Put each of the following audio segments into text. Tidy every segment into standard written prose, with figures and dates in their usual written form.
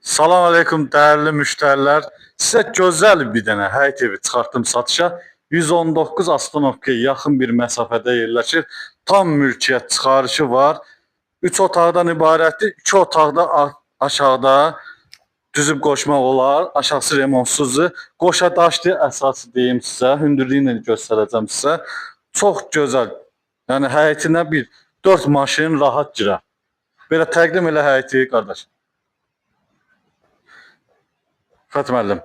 Salam aleykum değerli müşteriler. Size güzel bir dənə həyət evi çıxartdım satışa. 119 Astanovkaya yaxın bir məsafədə yerləşir. Tam mülkiyyət çıxarışı var. 3 otaqdan ibarətdir. 2 otaqda aşağıda düzüb qoşmaq olar. Aşağısı remontsuzdur. Qoşa daşdır əsası deyim sizə. Hündürlüyü ilə göstərəcəm sizə. Çox gözəl. Yəni həyətinə bir 4 maşın rahat girər. Belə təqdim elə həyəti qardaş. Fəth müəllim,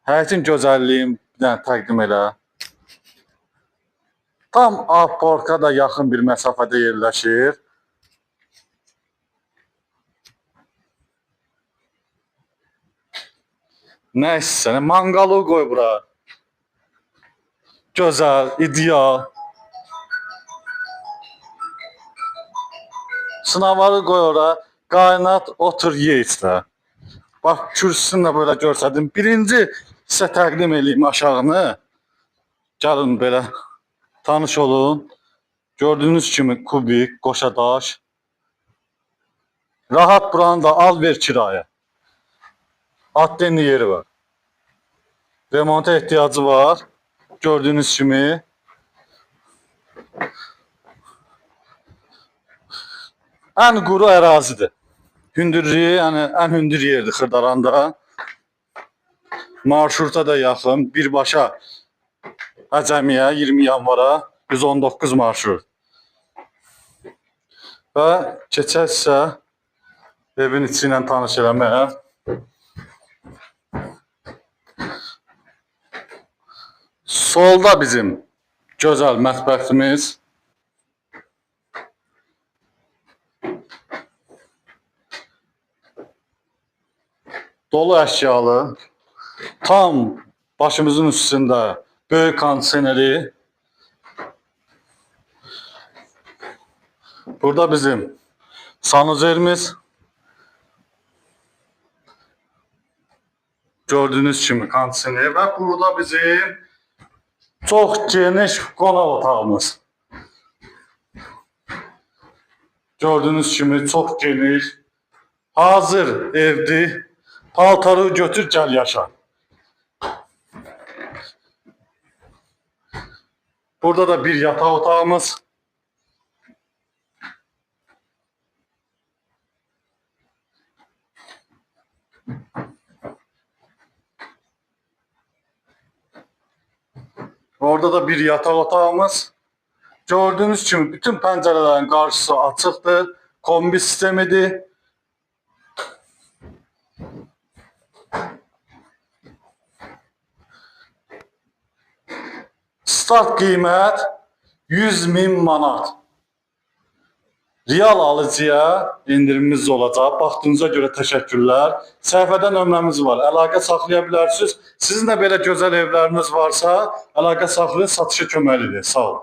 həyətin gözəlliyini bir dənə təqdim elə. Tam parka da yaxın bir məsafədə yerləşir. Nə istəsən, manqalı qoy bura. Gözəl, ideal. Sınavarı qoy ora, qaynat, otur, ye içlə. Bax, kürsüsünü də belə görsədim. Birinci sizə təqdim edeyim aşağını. Gəlin belə tanış olun. Gördüğünüz kimi kubik, qoşa daş. Rahat buranı da al ver kiraya. Addenli yeri var. Remonta ihtiyacı var. Gördüğünüz kimi. En quru ərazidir. Hündürlüyü, yəni ən hündür yerdir Xırdaranda. Marşruta da yaxın. Birbaşa Əcəmiyə 20 yanvara 119 marşrut. Və keçərsə evin içi ilə tanış eləməyə. Solda bizim gözəl mətbəximiz. Dolu əşyalı, tam başımızın üstündə böyük kondisioneri. Burada bizim sanuzerimiz. Gördüğünüz kimi kondisioneri və burada bizim çox geniş qonaq otağımız. Gördüğünüz kimi çox geniş, hazır evdir. Paltarı götür gel yaşa. Burada da bir yataq otağımız. Orada da bir yataq otağımız. Gördüğünüz gibi bütün pencerelerin karşısı açıktır. Kombi sistemidir. Start qiymət 100.000 manat. Real alıcıya indirimimiz olacaq. Baxdığınıza görə təşəkkürlər. Səhifədə nömrəmiz var. Əlaqə saxlaya bilərsiniz. Sizin də belə gözəl evləriniz varsa, əlaqə saxlayın, satışa köməklidir. Sağ olun.